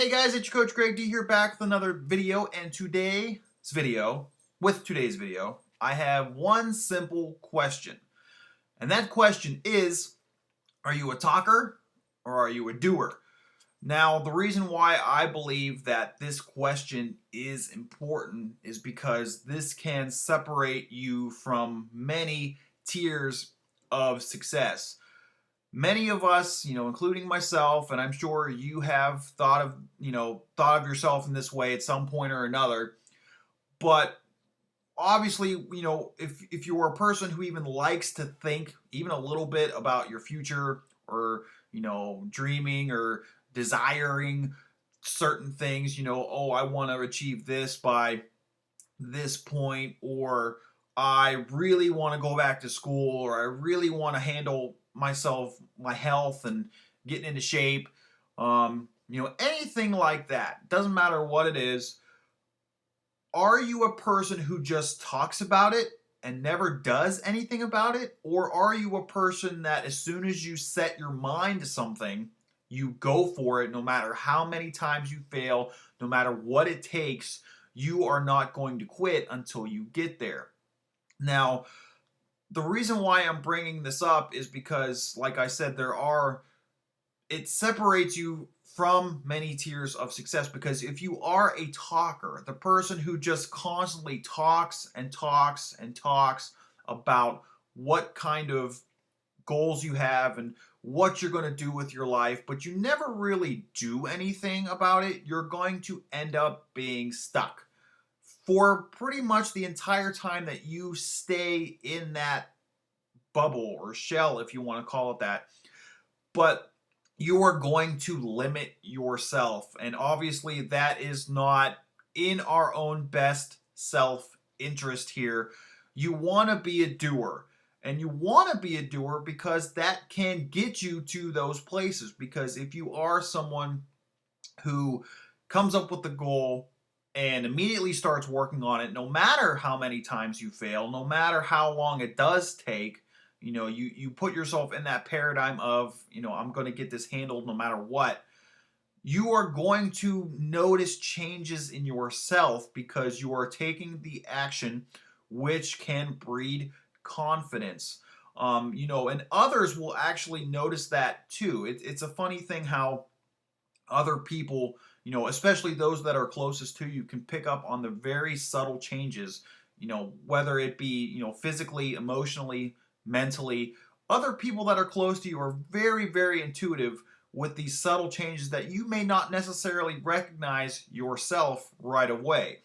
Hey guys, it's your coach Greg D here back with another video, and today's video, I have one simple question. And that question is, are you a talker or are you a doer? Now, the reason why I believe that this question is important is because this can separate you from many tiers of success. Many of us, including myself, and I'm sure you have thought of yourself in this way at some point or another. But obviously, if you're a person who even likes to think even a little bit about your future, or dreaming or desiring certain things, oh, I want to achieve this by this point, or I really want to go back to school, or I really want to handle my health and getting into shape, anything like that. Doesn't matter what it is. Are you a person who just talks about it and never does anything about it? Or are you a person that as soon as you set your mind to something, you go for it no matter how many times you fail, no matter what it takes? You are not going to quit until you get there. Now, the reason why I'm bringing this up is because, like I said, it separates you from many tiers of success. Because if you are a talker, the person who just constantly talks and talks and talks about what kind of goals you have and what you're going to do with your life, but you never really do anything about it, you're going to end up being stuck for pretty much the entire time that you stay in that bubble or shell, if you want to call it that. But you are going to limit yourself, and obviously that is not in our own best self-interest here. You want to be a doer, and you want to be a doer because that can get you to those places. Because if you are someone who comes up with the goal and immediately starts working on it, no matter how many times you fail, no matter how long it does take, you put yourself in that paradigm of, I'm going to get this handled no matter what, you are going to notice changes in yourself because you are taking the action, which can breed confidence. And others will actually notice that too. It's a funny thing how other people, especially those that are closest to you, can pick up on the very subtle changes, whether it be, physically, emotionally, mentally. Other people that are close to you are very, very intuitive with these subtle changes that you may not necessarily recognize yourself right away.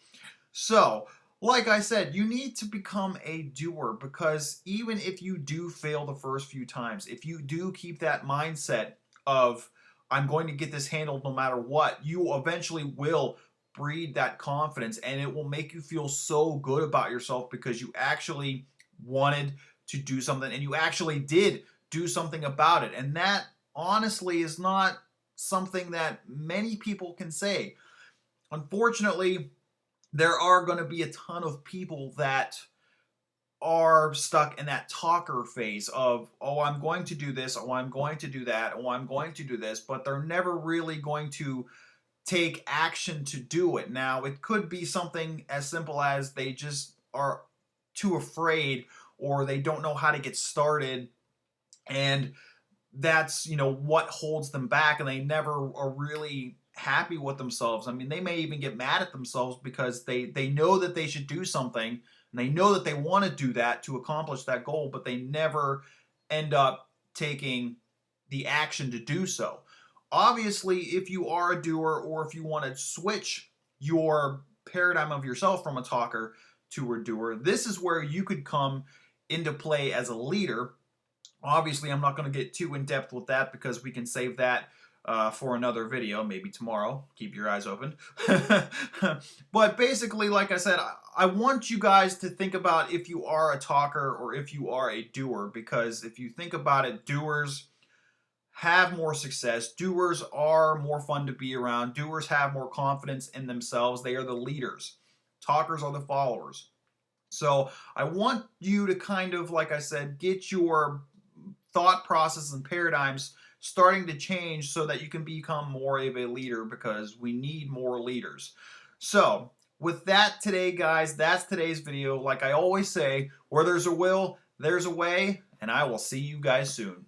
So, like I said, you need to become a doer, because even if you do fail the first few times, if you do keep that mindset of, I'm going to get this handled no matter what, you eventually will breed that confidence, and it will make you feel so good about yourself because you actually wanted to do something and you actually did do something about it. And that honestly is not something that many people can say. Unfortunately, there are going to be a ton of people that are stuck in that talker phase of, oh, I'm going to do this, oh, I'm going to do that, oh, I'm going to do this, but they're never really going to take action to do it. Now, it could be something as simple as they just are too afraid, or they don't know how to get started, and that's what holds them back, and they never are really happy with themselves. I mean, they may even get mad at themselves because they know that they should do something, and they know that they want to do that to accomplish that goal, but they never end up taking the action to do so. Obviously, if you are a doer, or if you want to switch your paradigm of yourself from a talker to a doer, this is where you could come into play as a leader. Obviously, I'm not going to get too in depth with that because we can save that for another video, maybe tomorrow. Keep your eyes open. But basically, like I said, I want you guys to think about if you are a talker or if you are a doer, because if you think about it, doers have more success. Doers are more fun to be around. Doers have more confidence in themselves. They are the leaders. Talkers are the followers. So I want you to kind of, like I said, get your thought process and paradigms starting to change so that you can become more of a leader, because we need more leaders. So with that today, guys, that's today's video. Like I always say, where there's a will, there's a way, and I will see you guys soon.